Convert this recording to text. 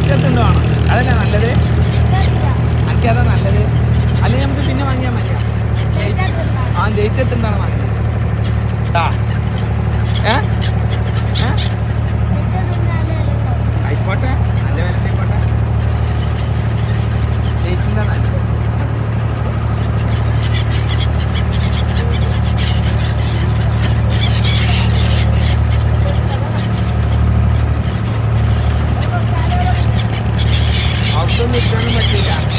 Light എത്തുണ്ടോ വേണം അതല്ലേ നല്ലത്. എനിക്കതാ നല്ലത്. അല്ലെങ്കിൽ നമുക്ക് പിന്നെ വാങ്ങിയാൽ മതിയാ. ആ ലേറ്റ് എത്തുണ്ടാണ് വാങ്ങിയത് കേട്ടാ. ആയിക്കോട്ടെ, നല്ല വില ആയിക്കോട്ടെ. ലേറ്റിൻ്റെ നല്ലത്. അതൊന്നും ഇരിക്കാനും പറ്റില്ല.